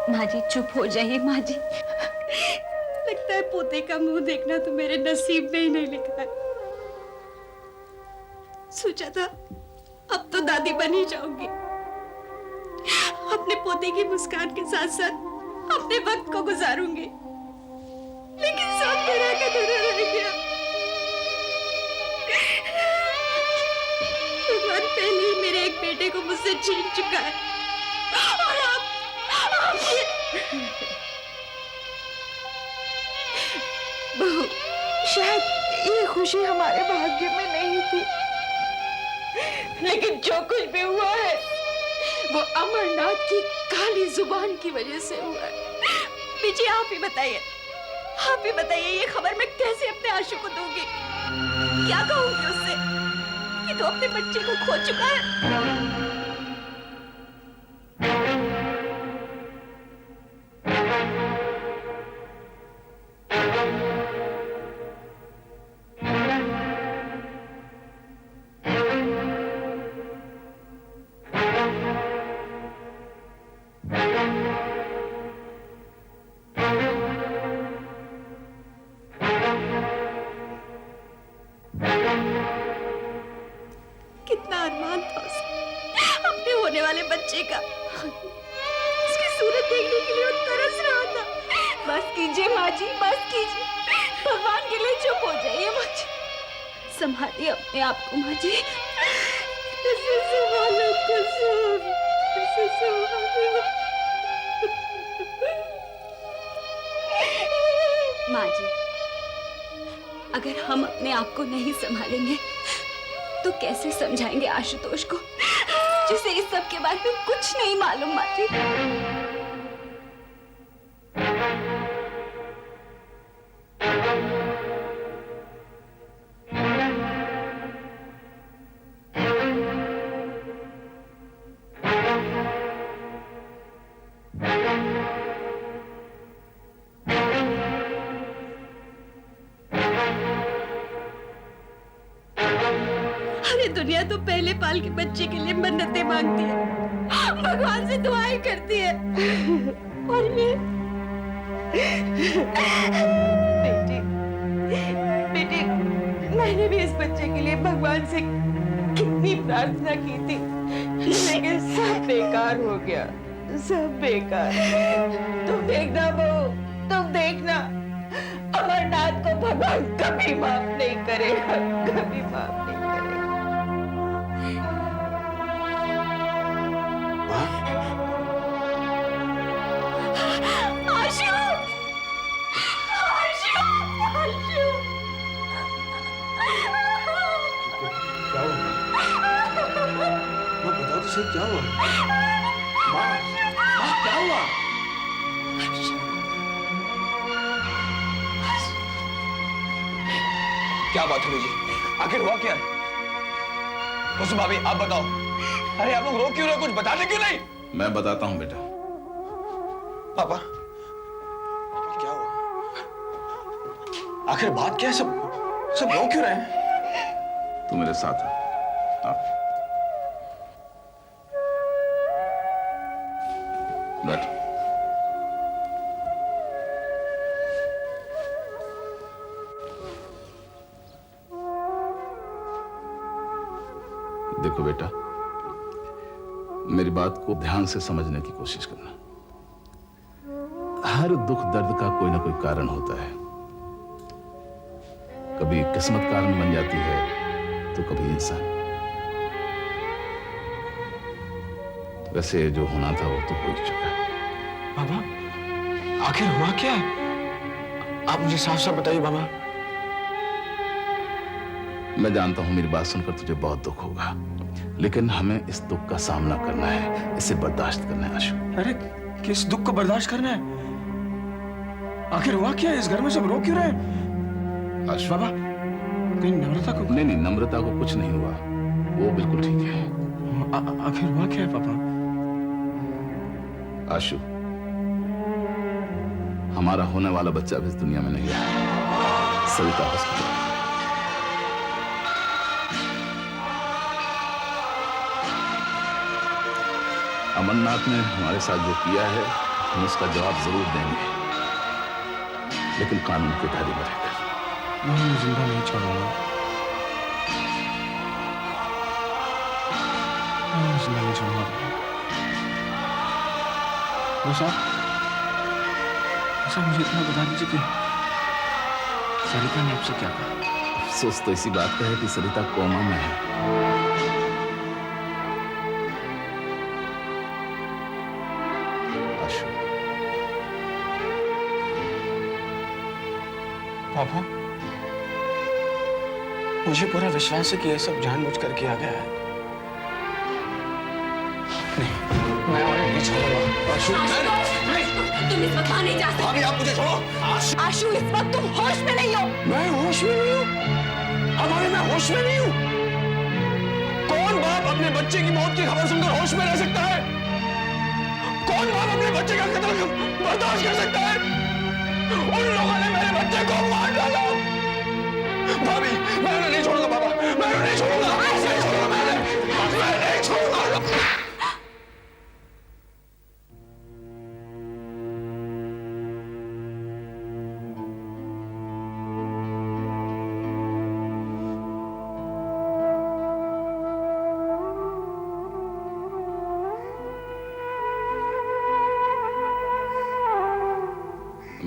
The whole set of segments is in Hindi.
माँ जी चुप हो जाइए माँ जी। लगता है पोते का मुंह देखना तो मेरे नसीब में ही नहीं लिखा है। सोचा था अब तो दादी बन ही जाऊंगी, अपने पोते की मुस्कान के साथ साथ अपने वक्त को गुजारूंगी, लेकिन सब मेरा का धरा रह गया। भगवान पहले ही मेरे एक बेटे को मुझसे छीन चुका है और आप बहू, शायद ये खुशी हमारे भाग्य में नहीं थी, लेकिन जो कुछ भी हुआ है वो अमरनाथ की काली जुबान की वजह से हुआ है। बीजी आप ही बताइए, आप ही बताइए, ये खबर मैं कैसे अपने आशु को दूंगी? क्या कहूंगी उससे कि तो अपने बच्चे को खो चुका है? कितना अरमान था उसे अपने होने वाले बच्चे का, उसकी सूरत देखने के लिए वो तरस रहा था। बस कीजिए माँ जी, बस कीजिए, भगवान के लिए चुप हो जाइए माँ जी। संभालिए अपने आप को माँ जी। कैसे संभालो कुसुम, कैसे संभालो? माँ जी, अगर हम अपने आप को नहीं संभालेंगे तो कैसे समझाएंगे आशुतोष को, जिसे इस सब के बारे में कुछ नहीं मालूम माँ जी। अरे दुनिया तो पहले पाल के बच्चे के लिए मन्नतें मांगती है, भगवान से दुआएं करती है, और मैं बेटी, बेटी, मैंने भी इस बच्चे के लिए भगवान से कितनी प्रार्थना की थी, लेकिन सब बेकार हो गया, सब बेकार। तुम देखना बहू, तुम देखना, अमरनाथ को भगवान कभी माफ नहीं करेगा, कभी माफ नहीं करेगा। आशु, आशु, आशु। क्या हुआ? माँ बताओ तो सही, क्या हुआ? माँ, माँ क्या हुआ? क्या बात हुई जी? आखिर हुआ क्या? कुसुम भाभी आप बताओ। अरे आप लोग रो क्यों रहे? कुछ बताते क्यों नहीं? मैं बताता हूं बेटा। पापा, क्या हुआ? आखिर बात क्या है? सब रो क्यों रहे हैं? तू मेरे साथ है। बैठ। देखो बेटा, मेरी बात को ध्यान से समझने की कोशिश करना। हर दुख दर्द का कोई ना कोई कारण होता है। कभी किस्मत कारण बन जाती है तो कभी इंसान। वैसे जो होना था वो तो हो ही चुका है। बाबा, आखिर हुआ क्या है? आप मुझे साफ साफ बताइए बाबा। मैं जानता हूं मेरी बात सुनकर तुझे बहुत दुख होगा, लेकिन हमें इस दुख का सामना करना है, इसे बर्दाश्त करना है आशु। अरे किस दुख को बर्दाश्त करना है? आखिर हुआ क्या है? इस घर में सब रो क्यों रहे हैं? आशु बाबा, कहीं नम्रता को? नहीं नहीं, नम्रता को कुछ नहीं हुआ, वो बिल्कुल ठीक है। आखिर हुआ क्या है पापा? आशु, हमारा होने वाला बच्चा भी इस दुनिया में नहीं है। सविता हॉस्पिटल। अमरनाथ ने हमारे साथ जो किया है हम उसका जवाब जरूर देंगे, लेकिन कानून के दायरे में रहकर। मैं जिंदा नहीं छोड़ूंगा, मैं जिंदा नहीं छोड़ूंगा। साहब मुझे इतना बता दीजिए कि सरिता ने आपसे क्या कहा? अफसोस तो इसी बात का है कि सरिता कोमा में है। आशु, पापा, मुझे पूरा विश्वास है कि यह सब जानबूझ कर किया गया है। नहीं, मैं और नहीं छोड़ूंगा। आशु, तुम इस वक्त वहां नहीं जा सकते। भाभी आप मुझे छोड़ो। आशु, इस वक्त तुम होश में नहीं हो। मैं होश में नहीं हूँ? हमारे मैं होश में नहीं हूँ? कौन बाप अपने बच्चे की मौत की खबर सुनकर होश में रह सकता है? कौन बाप अपने बच्चे का कत्ल बर्दाश्त कर सकता है? उन लोगों ने मेरे बच्चे को मार डाला। भाभी, मैं उन्हें नहीं छोड़ूंगा पापा, मैं उन्हें नहीं छोड़ूंगा, मैं नहीं छोड़ूंगा, मैं नहीं छोड़ूंगा।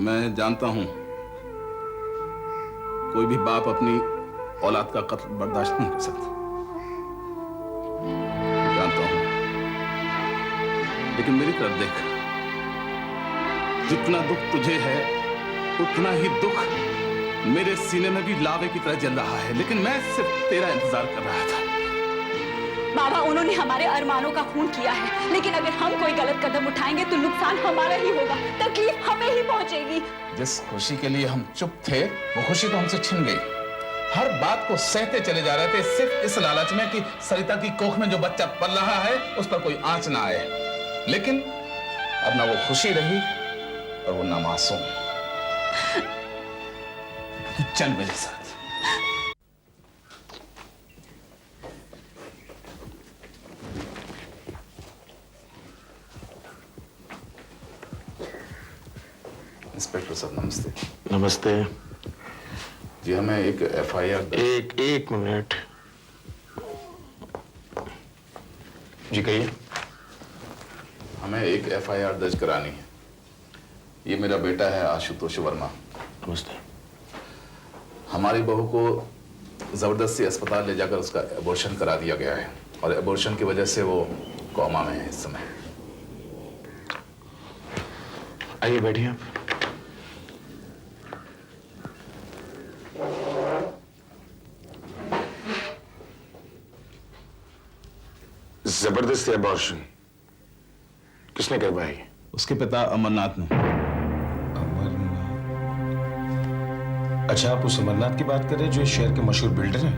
मैं जानता हूं कोई भी बाप अपनी औलाद का कत्ल बर्दाश्त नहीं कर सकता, जानता हूं, लेकिन मेरी तरफ देख, जितना दुख तुझे है उतना ही दुख मेरे सीने में भी लावे की तरह जल रहा है, लेकिन मैं सिर्फ तेरा इंतजार कर रहा था। बाबा, उन्होंने हमारे अरमानों का खून किया है, लेकिन अगर हम कोई गलत कदम उठाएंगे तो नुकसान हमारा ही होगा, तकलीफ हमें ही पहुंचेगी। जिस खुशी के लिए हम चुप थे, वो खुशी तो हमसे छिन गई। हर बात को सहते चले जा रहे थे, सिर्फ इस लालच में कि सरिता की कोख में जो बच्चा पल रहा है उस पर कोई आंच ना आए। लेकिन अब ना वो खुशी रही और वो ना मासूम। चल मेरे साथ। इंस्पेक्टर साहब नमस्ते। नमस्ते। जी हमें एक एफआईआर एक मिनट जी, कहिए। हमें एक एफआईआर दर्ज करानी है। ये मेरा बेटा है आशुतोष वर्मा। नमस्ते। हमारी बहू को जबरदस्ती अस्पताल ले जाकर उसका एबॉर्शन करा दिया गया है और एबॉर्शन की वजह से वो कोमा में है इस समय। आइए बैठिए आप। जबरदस्ती एबॉर्शन किसने करवाई? उसके पिता अमरनाथ ने। अच्छा, आप उस अमरनाथ की बात कर रहे हैं जो इस शहर के मशहूर बिल्डर हैं?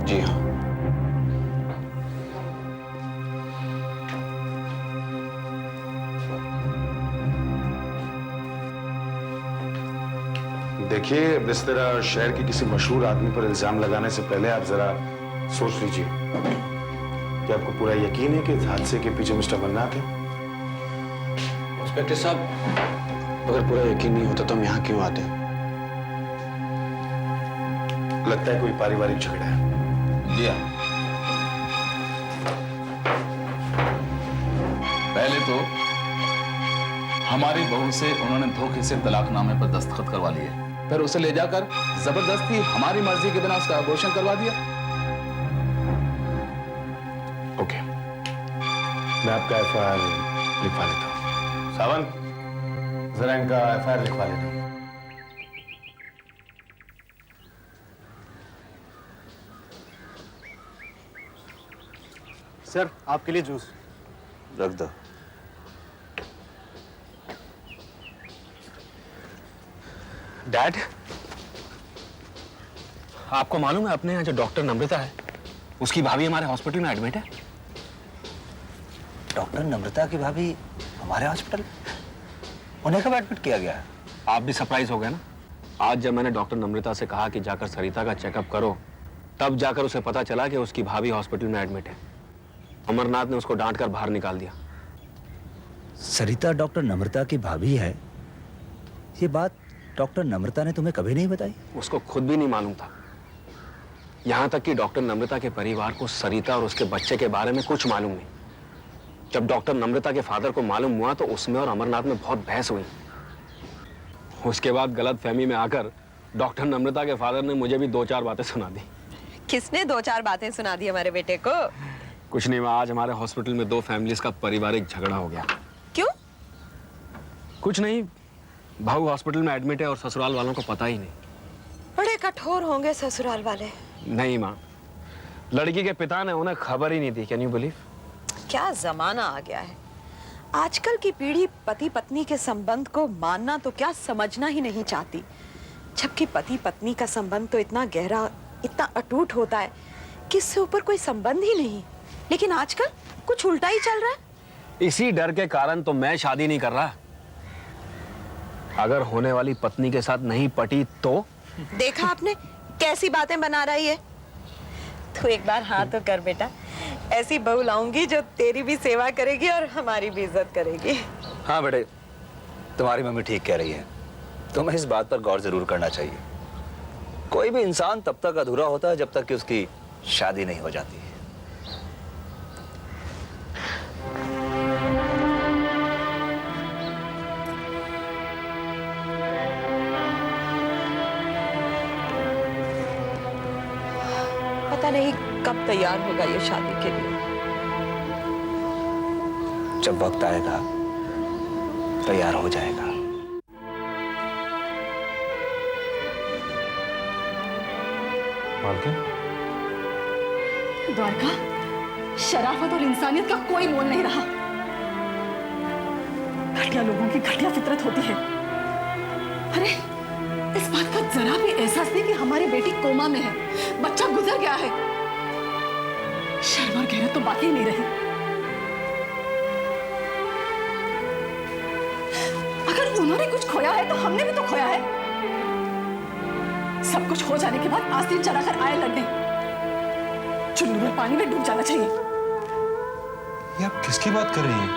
जी हाँ। देखिए, इस तरह शहर के किसी मशहूर आदमी पर इल्जाम लगाने से पहले आप जरा सोच लीजिए कि आपको पूरा यकीन है कि इस हादसे के पीछे मिस्टर अमरनाथ है। इंस्पेक्टर साहब, अगर पूरा यकीन नहीं होता तो हम यहाँ क्यों आते? लगता है कोई पारिवारिक झगड़ा है। जी हाँ। पहले तो हमारी बहू से उन्होंने धोखे से तलाकनामे पर दस्तखत करवा लिए, फिर उसे ले जाकर जबरदस्ती हमारी मर्जी के बिना उसका अबॉर्शन करवा दिया। ओके, मैं आपका एफआईआर लिखवा लेता हूँ। सावंत, जरा इनका एफआईआर लिखवा लेता हूँ। सर, आपके लिए जूस। रख दो। डैड, आपको मालूम है अपने यहाँ जो डॉक्टर नम्रता है, उसकी भाभी हमारे हॉस्पिटल में एडमिट है। डॉक्टर नम्रता की भाभी हमारे हॉस्पिटल? उन्हें कब एडमिट किया गया है? आप भी सरप्राइज हो गए ना। आज जब मैंने डॉक्टर नम्रता से कहा कि जाकर सरिता का चेकअप करो, तब जाकर उसे पता चला कि उसकी भाभी हॉस्पिटल में एडमिट है। अमरनाथ ने उसको डांट कर बाहर निकाल दिया। सरिता डॉक्टर नम्रता की भाभी है, ये बात डॉक्टर नम्रता ने तुम्हें कभी नहीं बताई? उसको खुद भी नहीं मालूम था। यहां तक कि डॉक्टर नम्रता के परिवार को सरिता और उसके बच्चे के बारे में कुछ मालूम नहीं। जब डॉक्टर नम्रता के फादर को मालूम हुआ तो उसमें और अमरनाथ में बहुत बहस हुई। उसके बाद गलत फहमी में आकर डॉक्टर नम्रता के फादर ने मुझे भी 2-4 बातें सुना दी। किसने 2-4 बातें सुना दी हमारे बेटे को? कुछ नहीं, आज हमारे हॉस्पिटल में 2 फैमिलीज का पारिवारिक झगड़ा हो गया। क्यों? कुछ नहीं, भाऊ हॉस्पिटल में एडमिट है और ससुराल वालों को पता ही नहीं। बड़े कठोर होंगे ससुराल वाले। नहीं माँ, लड़की के पिता ने उन्हें खबर ही नहीं दी। Can you believe? क्या जमाना आ गया है। आजकल की पीढ़ी पति पत्नी के संबंध को मानना तो क्या समझना ही नहीं चाहती, जबकि पति पत्नी का संबंध तो इतना गहरा, इतना अटूट होता है कि इससे ऊपर कोई संबंध ही नहीं। लेकिन आजकल कुछ उल्टा ही चल रहा है। इसी डर के कारण तो मैं शादी नहीं कर रहा। अगर होने वाली पत्नी के साथ नहीं पटी तो? देखा आपने कैसी बातें बना रही है। तू एक बार हाँ तो कर बेटा, ऐसी बहू लाऊंगी जो तेरी भी सेवा करेगी और हमारी भी इज्जत करेगी। हाँ बेटे, तुम्हारी मम्मी ठीक कह रही है। तुम्हें इस बात पर गौर जरूर करना चाहिए। कोई भी इंसान तब तक अधूरा होता है जब तक कि उसकी शादी नहीं हो जाती। पता नहीं कब तैयार होगा ये शादी के लिए। जब वक्त आएगा तैयार हो जाएगा। मालकिन, द्वारका, शराफत और इंसानियत का कोई मोल नहीं रहा। घटिया लोगों की घटिया फितरत होती है। अरे इस बात का जरा भी एहसास नहीं कि हमारी बेटी कोमा में है, बच्चा गुजर गया है। शर्म और गैरत तो बाकी नहीं रही। अगर उन्होंने कुछ खोया है तो हमने भी तो खोया है। सब कुछ हो जाने के बाद आस्तीन चढ़ाकर आए लड़ने, चुन्नी में पानी में डूब जाना चाहिए। ये आप किसकी बात कर रही हैं?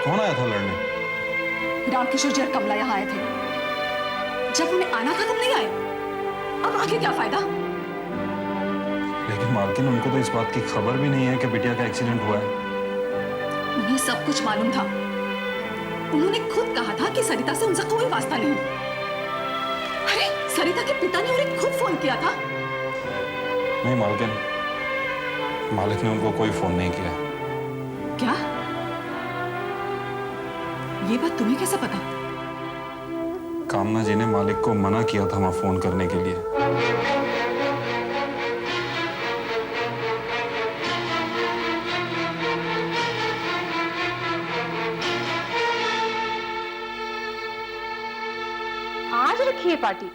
कौन आया था लड़ने? रामकिशोर जी और कमला यहाँ आए थे। जब उन्हें आना था तब नहीं आए, अब आगे क्या फायदा? लेकिन मालकिन, उनको तो इस बात की खबर भी नहीं है कि बिटिया का एक्सीडेंट हुआ है। उन्हें सब कुछ मालूम था। उन्होंने खुद कहा था कि सरिता से उनका कोई वास्ता नहीं। अरे सरिता के पिता ने उन्हें खुद फोन किया था। नहीं मालकिन, मालिक ने उनको कोई फोन नहीं किया। क्या? ये बात तुम्हें कैसे पता? कामना जी ने मालिक को मना किया था वहां फोन करने के लिए। आज रखी है पार्टी?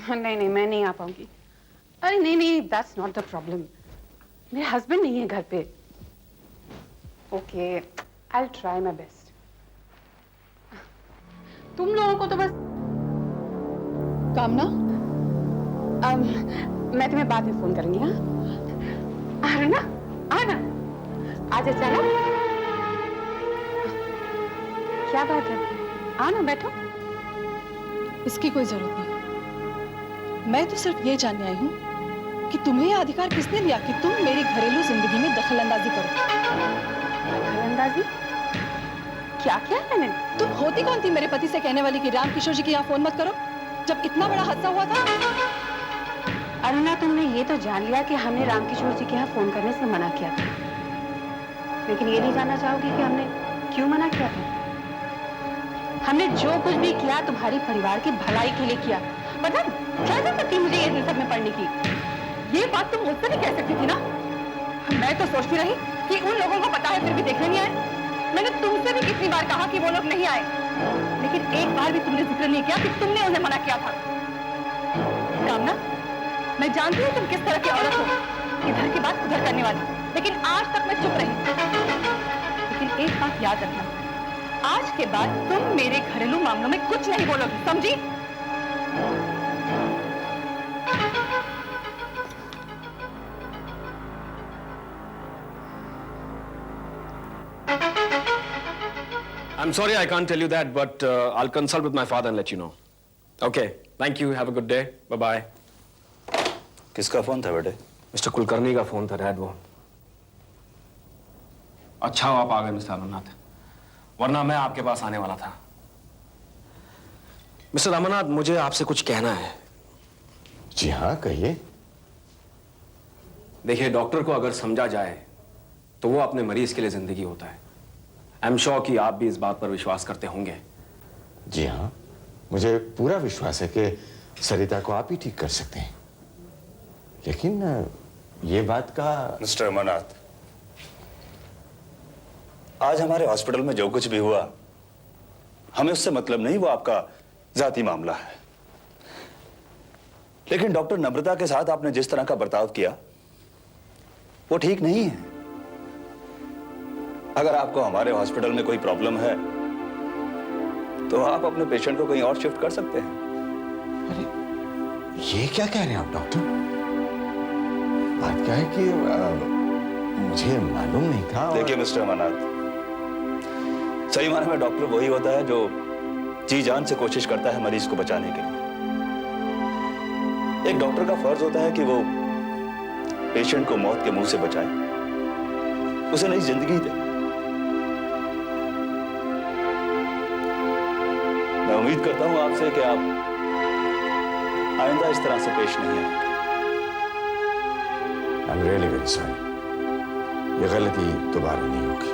नहीं नहीं, मैं नहीं आ पाऊंगी। अरे नहीं नहीं, दैट्स नॉट द प्रॉब्लम। मेरे हस्बैंड नहीं है घर पे। Okay, I will try my best. तुम लोगों को तो बस कामना, मैं तुम्हें बाद में फोन करूंगी। हाँ अरुणा, आना, आजा चलो। क्या बात है, आना बैठो। इसकी कोई जरूरत नहीं। मैं तो सिर्फ ये जानने आई हूँ कि तुम्हें यह अधिकार किसने दिया कि तुम मेरी घरेलू जिंदगी में दखल अंदाजी करो। दखल अंदाजी? क्या किया मैंने? तुम होती कौन थी मेरे पति से कहने वाली कि रामकिशोर जी के यहाँ फोन मत करो, जब इतना बड़ा हादसा हुआ था? अरुणा, तुमने ये तो जान लिया कि हमने रामकिशोर जी के यहाँ फोन करने से मना किया था, लेकिन ये नहीं जानना चाहोगी कि हमने क्यों मना किया था? हमने जो कुछ भी किया तुम्हारी परिवार की भलाई के लिए किया। पता क्या जरूरत थी मुझे ये सब में पढ़ने की? ये बात तुम मुझसे भी कह सकती थी ना। मैं तो सोचती रही कि उन लोगों को पता है फिर भी देखने नहीं आए। मैंने तुमसे भी कितनी बार कहा कि वो लोग नहीं आए, लेकिन एक बार भी तुमने जिक्र नहीं किया कि तुमने उन्हें मना किया था। कामना, मैं जानती हूँ तुम किस तरह की औरत हो, इधर की बात उधर करने वाली, लेकिन आज तक मैं चुप रही। लेकिन एक बात याद रखना, आज के बाद तुम मेरे घरेलू मामलों में कुछ नहीं बोलोगी, समझी? I'm sorry I can't tell you that, but I'll consult with my father and let you know. Okay. Thank you. Have a good day. Bye bye. किसका फोन था बेटे? मिस्टर कुलकर्णी का फोन था डैड वो। अच्छा हो आप आ गए मिस्टर अमरनाथ, वरना मैं आपके पास आने वाला था। मिस्टर अमरनाथ, मुझे आपसे कुछ कहना है। जी हाँ, कहिए। देखिए, डॉक्टर को अगर समझा जाए तो वो अपने मरीज के लिए जिंदगी होता है। आई एम श्योर कि आप भी इस बात पर विश्वास करते होंगे। जी हाँ, मुझे पूरा विश्वास है कि सरिता को आप ही ठीक कर सकते हैं, लेकिन ये बात का। मिस्टर अमरनाथ, आज हमारे हॉस्पिटल में जो कुछ भी हुआ हमें उससे मतलब नहीं, वो आपका जाती मामला है। लेकिन डॉक्टर नम्रता के साथ आपने जिस तरह का बर्ताव किया वो ठीक नहीं है। अगर आपको हमारे हॉस्पिटल में कोई प्रॉब्लम है तो आप अपने पेशेंट को कहीं और शिफ्ट कर सकते हैं। अरे ये क्या कह रहे हैं आप डॉक्टर? बात क्या है कि मुझे मालूम नहीं था। देखिए मिस्टर अमरनाथ, सही माने में डॉक्टर वही होता है जो जी जान से कोशिश करता है मरीज को बचाने के लिए। एक डॉक्टर का फर्ज होता है कि वो पेशेंट को मौत के मुंह से बचाए, उसे नई जिंदगी दे। मैं उम्मीद करता हूं आपसे कि आप आइंदा इस तरह से पेश नहीं आएंगे। I'm really very sorry। ये गलती दोबारा नहीं होगी।